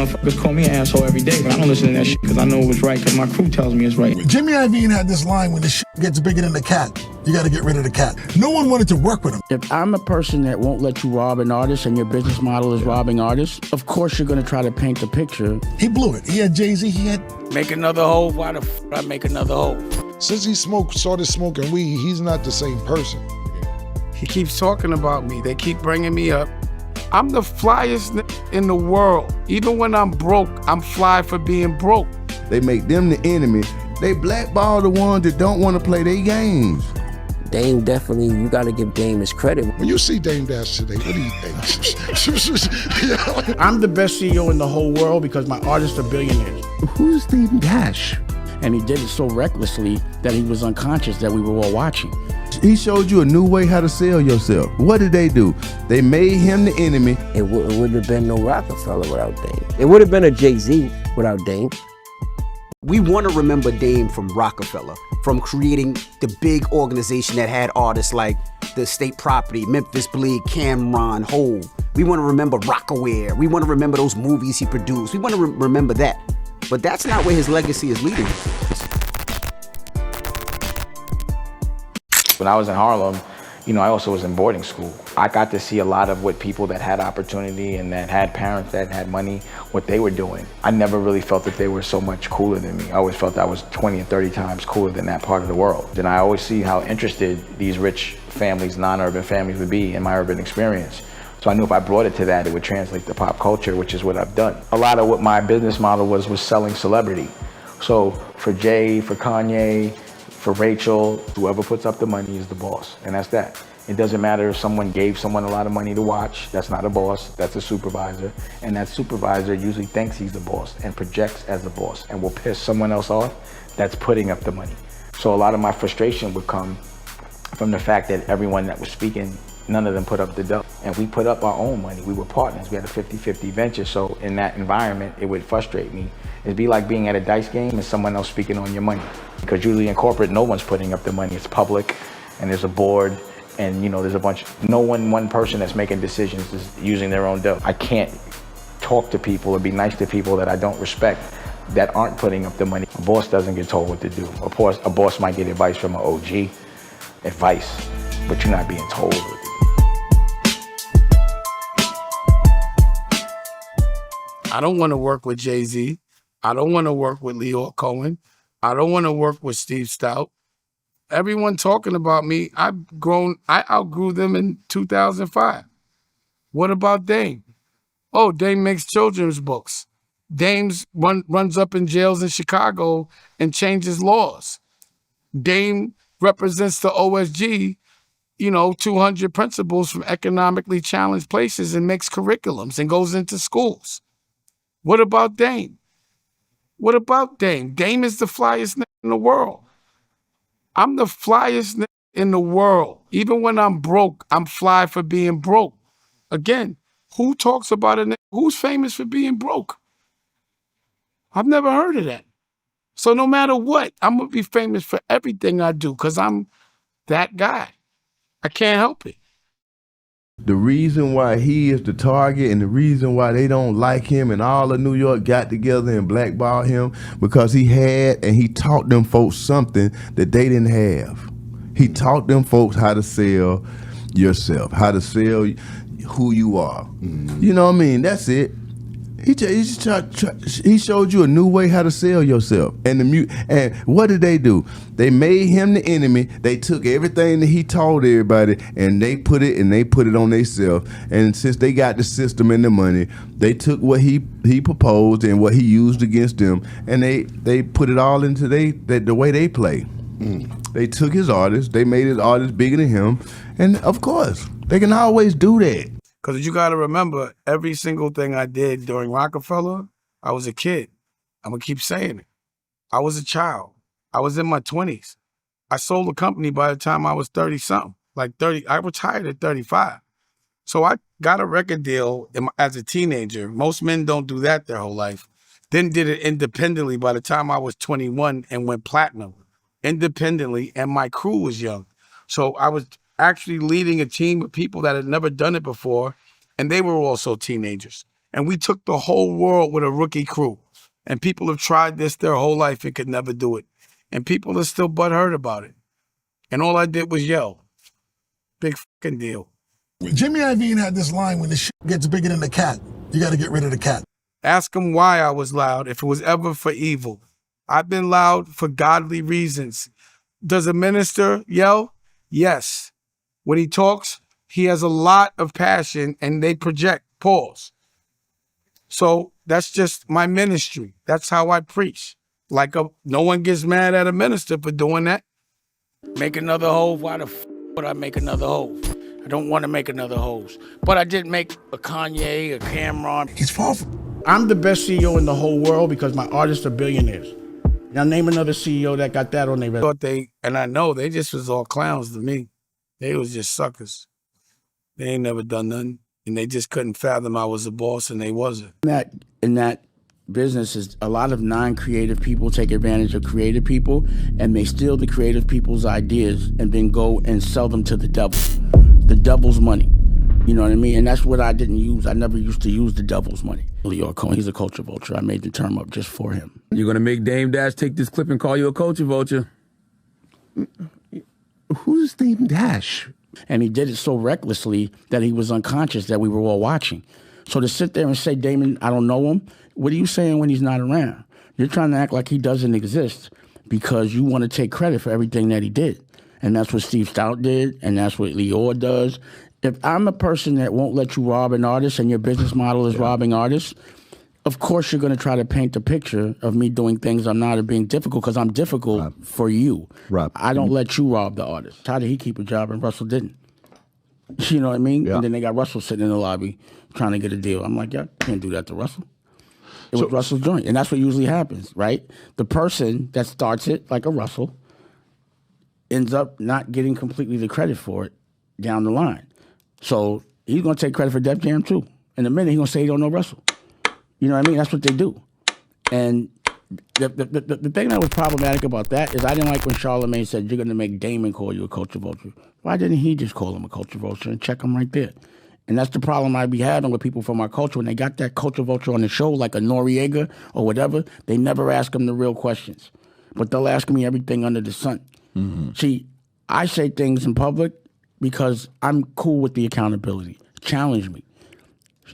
Motherfuckers call me an asshole every day, but I don't listen to that shit because I know it's right because my crew tells me it's right. Jimmy Iovine had this line, when the shit gets bigger than the cat, you gotta get rid of the cat. No one wanted to work with him. If I'm a person that won't let you rob an artist and your business model is robbing artists, of course you're gonna try to paint the picture. He blew it. He had Jay-Z, he had... Make another hole, why the f*** I make another hole? Since he started smoking weed, he's not the same person. He keeps talking about me. They keep bringing me up. I'm the flyest in the world. Even when I'm broke, I'm fly for being broke. They make them the enemy. They blackball the ones that don't want to play their games. Dame definitely, you gotta give Dame his credit. When you see Dame Dash today, what do you think? I'm the best CEO in the whole world because my artists are billionaires. Who's Steve Dash? And he did it so recklessly that he was unconscious that we were all watching. He showed you a new way how to sell yourself. What did they do? They made him the enemy. It wouldn't have been no Roc-A-Fella without Dame. It would have been a Jay-Z without Dame. We want to remember Dame from Roc-A-Fella, from creating the big organization that had artists like the State Property, Memphis Bleed, Camron, Hove. We want to remember Rocawear. We want to remember those movies he produced. We want to remember that. But that's not where his legacy is leading. When I was in Harlem, I also was in boarding school. I got to see a lot of what people that had opportunity and that had parents that had money, what they were doing. I never really felt that they were so much cooler than me. I always felt I was 20 or 30 times cooler than that part of the world. And I always see how interested these rich families, non-urban families would be in my urban experience. So I knew if I brought it to that, it would translate to pop culture, which is what I've done. A lot of what my business model was selling celebrity. So for Jay, for Kanye, for Rachel, whoever puts up the money is the boss, and that's that. It doesn't matter if someone gave someone a lot of money to watch, that's not a boss, that's a supervisor. And that supervisor usually thinks he's the boss and projects as the boss and will piss someone else off that's putting up the money. So a lot of my frustration would come from the fact that everyone that was speaking, none of them put up the dough. And we put up our own money, we were partners, we had a 50-50 venture. So in that environment, it would frustrate me. It'd be like being at a dice game and someone else speaking on your money. Because usually in corporate, no one's putting up the money. It's public, and there's a board, and there's a bunch, one person that's making decisions is using their own dough. I can't talk to people or be nice to people that I don't respect that aren't putting up the money. A boss doesn't get told what to do. Of course, a boss might get advice from an OG, advice, but you're not being told what to do. I don't want to work with Jay-Z. I don't want to work with Lyor Cohen. I don't want to work with Steve Stoute. Everyone talking about me, I outgrew them in 2005. What about Dame? Oh, Dame makes children's books. Dame's runs up in jails in Chicago and changes laws. Dame represents the OSG, 200 principals from economically challenged places and makes curriculums and goes into schools. What about Dame? What about Dame? Dame is the flyest in the world. I'm the flyest in the world. Even when I'm broke, I'm fly for being broke. Again, who talks about it? Who's famous for being broke? I've never heard of that. So no matter what, I'm going to be famous for everything I do because I'm that guy. I can't help it. The reason why he is the target and the reason why they don't like him and all of New York got together and blackballed him because he taught them folks something that they didn't have. He taught them folks how to sell yourself, how to sell who you are. Mm-hmm. You know what I mean? That's it. He showed you a new way how to sell yourself. And what did they do? They made him the enemy. They took everything that he told everybody and they put it on themselves. And since they got the system and the money, they took what he proposed and what he used against them, and they put it all into the way they play. They took his artists, they made his artists bigger than him, and of course, they can always do that. Because you got to remember, every single thing I did during Roc-A-Fella, I was a kid. I'm going to keep saying it. I was a child. I was in my 20s. I sold the company by the time I was 30-something. Like 30, I retired at 35. So I got a record deal as a teenager. Most men don't do that their whole life. Then did it independently by the time I was 21 and went platinum. Independently, and my crew was young. So I was actually leading a team of people that had never done it before, and they were also teenagers. And we took the whole world with a rookie crew. And people have tried this their whole life and could never do it. And people are still butthurt about it. And all I did was yell. Big fucking deal. Jimmy Iovine had this line, when the shit gets bigger than the cat, you got to get rid of the cat. Ask him why I was loud, if it was ever for evil. I've been loud for godly reasons. Does a minister yell? Yes. When he talks, he has a lot of passion and they project. Pause. So that's just my ministry. That's how I preach. No one gets mad at a minister for doing that. Make another hove? Why the f would I make another hove? I don't want to make another hove. But I did make a Kanye, a Camron. He's far from... I'm the best CEO in the whole world because my artists are billionaires. Now name another CEO that got that on their resume. And I know they just was all clowns to me. They was just suckers. They ain't never done nothing. And they just couldn't fathom I was a boss and they wasn't. In that business is a lot of non-creative people take advantage of creative people and they steal the creative people's ideas and then go and sell them to the devil. The devil's money. You know what I mean? And that's what I didn't use. I never used to use the devil's money. Lyor Cohen, he's a culture vulture. I made the term up just for him. You're gonna make Dame Dash take this clip and call you a culture vulture? Who's Dame Dash? And he did it so recklessly that he was unconscious that we were all watching. So to sit there and say, Damon, I don't know him, what are you saying when he's not around? You're trying to act like he doesn't exist because you want to take credit for everything that he did. And that's what Steve Stoute did, and that's what Lyor does. If I'm a person that won't let you rob an artist and your business model is robbing artists, of course you're going to try to paint a picture of me doing things I'm not or being difficult because I'm difficult for you. I don't let you rob the artist. How did he keep a job and Russell didn't? You know what I mean? And then they got Russell sitting in the lobby trying to get a deal. I'm like, yeah, can't do that to Russell. It was Russell's joint. And that's what usually happens, right? The person that starts it, like a Russell, ends up not getting completely the credit for it down the line. So he's going to take credit for Def Jam too. In a minute, he's going to say he don't know Russell. You know what I mean? That's what they do. And the thing that was problematic about that is I didn't like when Charlamagne said, you're going to make Damon call you a culture vulture. Why didn't he just call him a culture vulture and check him right there? And that's the problem I be having with people from our culture. When they got that culture vulture on the show, like a Noriega or whatever, they never ask them the real questions. But they'll ask me everything under the sun. See, I say things in public because I'm cool with the accountability. Challenge me.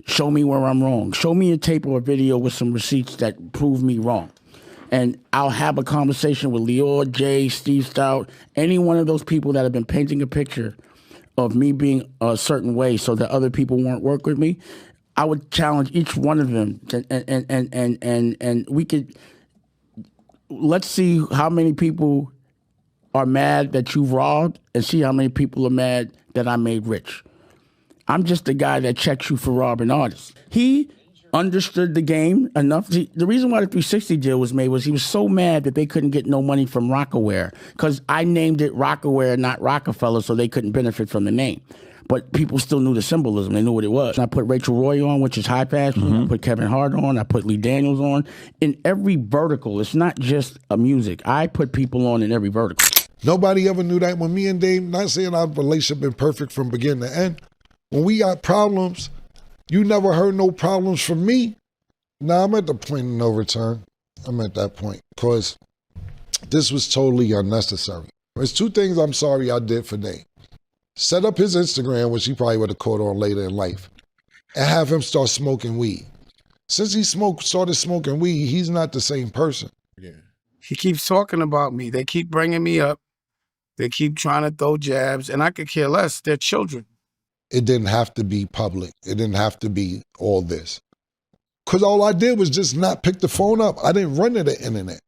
Show me where I'm wrong. Show me a tape or a video with some receipts that prove me wrong. And I'll have a conversation with Lyor, Jay, Steve Stoute, any one of those people that have been painting a picture of me being a certain way so that other people won't work with me. I would challenge each one of them and we could, let's see how many people are mad that you robbed and see how many people are mad that I made rich. I'm just the guy that checks you for robbing artists. He understood the game enough. The reason why the 360 deal was made was he was so mad that they couldn't get no money from Rocawear because I named it Rocawear, not Roc-A-Fella, so they couldn't benefit from the name. But people still knew the symbolism. They knew what it was. I put Rachel Roy on, which is high fashion. I put Kevin Hart on. I put Lee Daniels on. In every vertical, it's not just a music. I put people on in every vertical. Nobody ever knew that. When me and Dave, not saying our relationship been perfect from beginning to end, when we got problems, you never heard no problems from me. Now I'm at the point of no return. I'm at that point because this was totally unnecessary. There's two things I'm sorry I did for Dave. Set up his Instagram, which he probably would have caught on later in life, and have him start smoking weed. Since he started smoking weed, he's not the same person. He keeps talking about me. They keep bringing me up. They keep trying to throw jabs, and I could care less. They're children. It didn't have to be public. It didn't have to be all this. Because all I did was just not pick the phone up. I didn't run to the internet.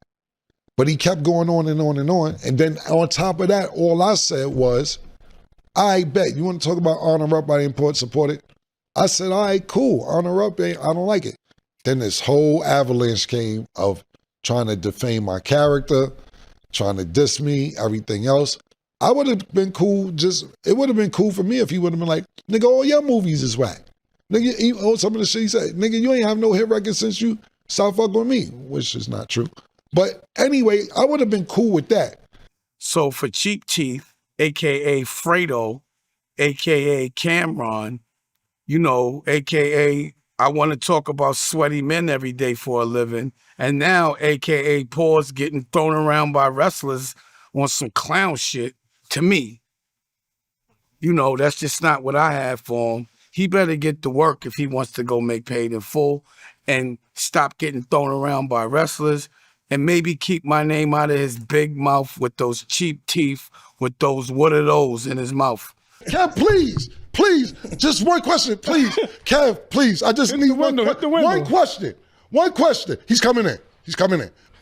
But he kept going on and on and on. And then on top of that, all I said was, I bet. You want to talk about honor up, I didn't support it? I said, all right, cool. Honor up, I don't like it. Then this whole avalanche came of trying to defame my character, trying to diss me, everything else. I would have been cool, it would have been cool for me if he would have been like, nigga, all your movies is whack. Nigga, some of the shit he said, nigga, you ain't have no hit record since you stopped fucking with me, which is not true. But anyway, I would have been cool with that. So for Cheap Teeth, AKA Fredo, AKA Camron, you know, AKA I want to talk about sweaty men every day for a living. And now, AKA Pause getting thrown around by wrestlers on some clown shit, to me, you know, that's just not what I have for him. He better get to work if he wants to go make Paid in Full and stop getting thrown around by wrestlers and maybe keep my name out of his big mouth with those cheap teeth, with those what are those in his mouth. Kev, please, just one question, please. Kev, please, I just need one question. One question. He's coming in.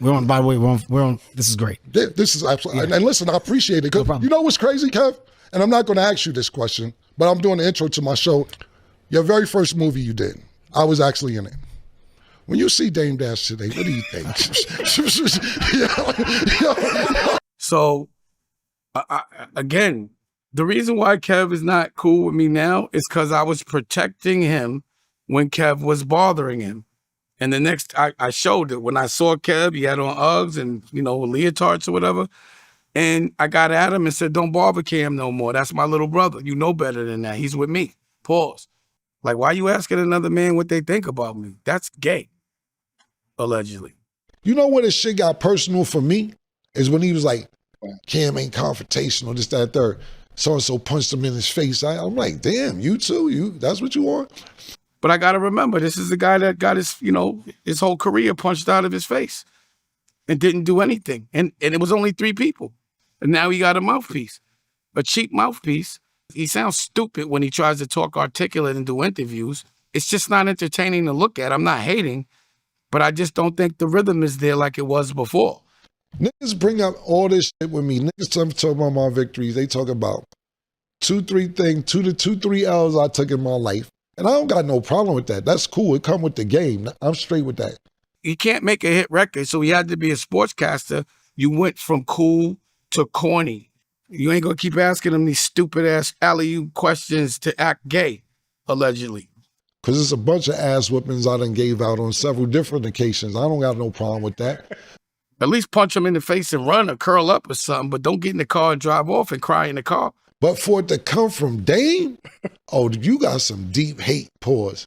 We're on, by the way, we're on, this is great. This is absolutely, and listen, I appreciate it. You know what's crazy, Kev? And I'm not going to ask you this question, but I'm doing the intro to my show. Your very first movie you did, I was actually in it. When you see Dame Dash today, what do you think? So, again, the reason why Kev is not cool with me now is because I was protecting him when Kev was bothering him. And the next, I showed it when I saw Kev, he had on Uggs and, you know, leotards or whatever. And I got at him and said, don't bother Cam no more. That's my little brother. You know better than that. He's with me. Pause. Like, why you asking another man what they think about me? That's gay, allegedly. You know when this shit got personal for me? Is when he was like, Cam ain't confrontational, this, that, third. So-and-so punched him in his face. I'm like, damn, you too? That's what you want? But I got to remember, this is the guy that got his, you know, his whole career punched out of his face and didn't do anything. And it was only 3 people. And now he got a mouthpiece, a cheap mouthpiece. He sounds stupid when he tries to talk articulate and do interviews. It's just not entertaining to look at. I'm not hating, but I just don't think the rhythm is there like it was before. Niggas bring up all this shit with me. Niggas talk about my victories. They talk about 2, 3 L's I took in my life. And I don't got no problem with that. That's cool. It come with the game. I'm straight with that. He can't make a hit record, so he had to be a sportscaster. You went from cool to corny. You ain't gonna keep asking him these stupid ass alley-oop questions to act gay, allegedly. Cause it's a bunch of ass whippings I done gave out on several different occasions. I don't got no problem with that. At least punch him in the face and run or curl up or something, but don't get in the car and drive off and cry in the car. But for it to come from Dame, oh, you got some deep hate, pause,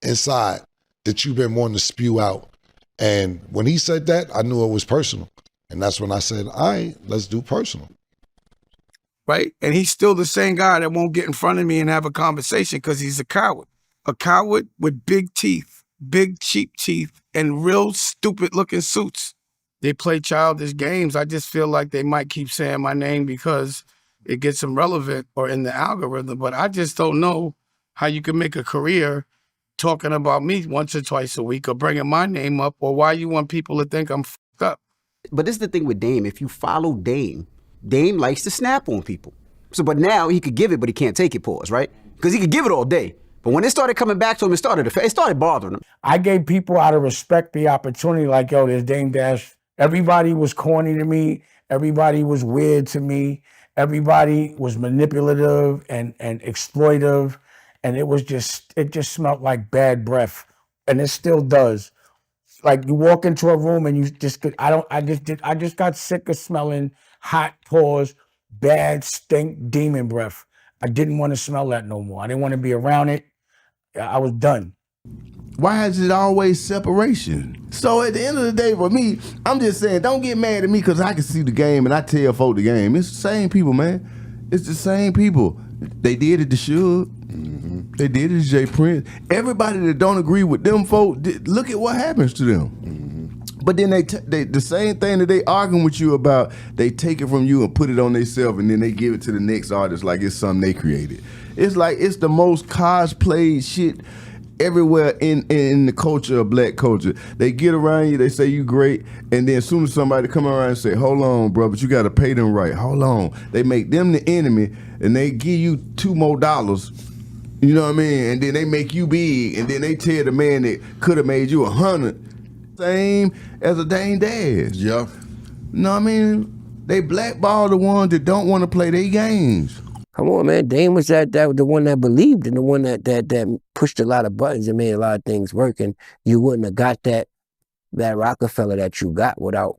inside that you've been wanting to spew out. And when he said that, I knew it was personal. And that's when I said, all right, let's do personal. Right? And he's still the same guy that won't get in front of me and have a conversation because he's a coward. A coward with big teeth, big cheap teeth, and real stupid looking suits. They play childish games. I just feel like they might keep saying my name because it gets them relevant or in the algorithm. But I just don't know how you can make a career talking about me once or twice a week or bringing my name up, or why you want people to think I'm f***ed up. But this is the thing with Dame. If you follow Dame, Dame likes to snap on people. So, but now he could give it, but he can't take it, pause, right? Because he could give it all day. But when it started coming back to him, it started bothering him. I gave people out of respect the opportunity, like, yo, there's Dame Dash. Everybody was corny to me. Everybody was weird to me. Everybody was manipulative and exploitive. And it just smelled like bad breath. And it still does. Like you walk into a room and you just, I just got sick of smelling hot pores, bad stink demon breath. I didn't want to smell that no more. I didn't want to be around it. I was done. Why is it always separation? So at the end of the day, for me, I'm just saying, don't get mad at me because I can see the game and I tell folk the game. It's the same people, man. It's the same people. They did it to Suge. Mm-hmm. They did it to Jay Prince. Everybody that don't agree with them folk, look at what happens to them. Mm-hmm. But then they the same thing that they arguing with you about, they take it from you and put it on themselves, and then they give it to the next artist like it's something they created. It's like it's the most cosplayed shit everywhere in the culture of black culture. They get around you, they say you great, and then as soon as somebody come around and say, hold on, bro, but you got to pay them right. Hold on. They make them the enemy, and they give you $2 more. You know what I mean? And then they make you big, and then they tell the man that could have made you 100. Same as a Dame Dash. Yeah. You know what I mean? They blackball the ones that don't want to play their games. Come on, man. Dame was the one that believed and the one that pushed a lot of buttons and made a lot of things work. And you wouldn't have got that Roc-A-Fella that you got without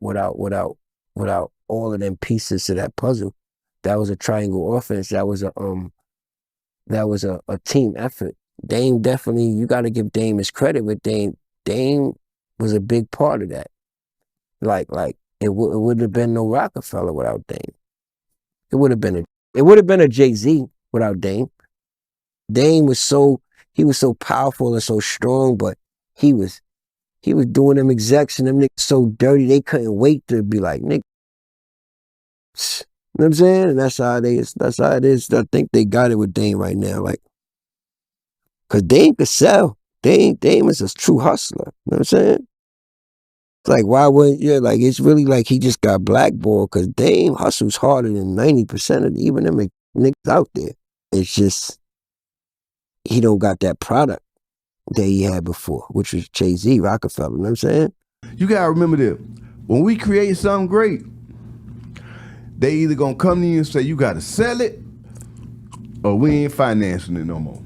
all of them pieces to that puzzle. That was a triangle offense. That was a team effort. Dame definitely, you got to give Dame his credit with Dame. Dame was a big part of that. Like it wouldn't have been no Roc-A-Fella without Dame. It would have been a Jay-Z without Dame. Dame was so powerful and so strong, but he was doing them execs and them niggas so dirty they couldn't wait to be like, nigga. You know what I'm saying? And that's how it is. I think they got it with Dame right now. Like, cause Dame could sell. Dame is a true hustler. You know what I'm saying? It's like, why wouldn't you? Like, it's really like he just got blackballed because Dame hustles harder than 90% of even them niggas out there. It's just, he don't got that product that he had before, which was Jay-Z, Roc-A-Fella. You know what I'm saying? You gotta remember this. When we create something great, they either gonna come to you and say you gotta sell it, or we ain't financing it no more.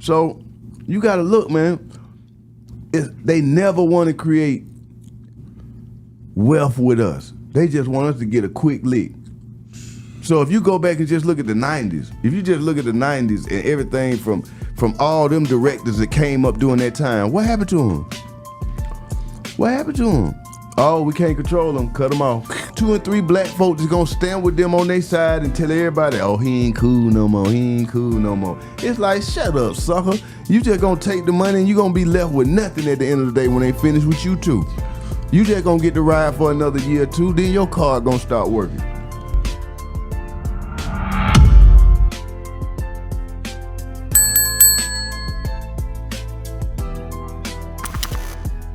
So you gotta look, man. They never want to create wealth with us. They just want us to get a quick lick. So if you go back and just look at the 90s, if you just look at the 90s and everything from all them directors that came up during that time, what happened to them? What happened to them? Oh, we can't control them, cut them off. 2 and 3 black folks is gonna stand with them on their side and tell everybody, oh, he ain't cool no more, he ain't cool no more. It's like, shut up, sucker. You just gonna take the money and you gonna be left with nothing at the end of the day when they finish with you too. You just gonna get to ride for another year or two, then your car gonna start working.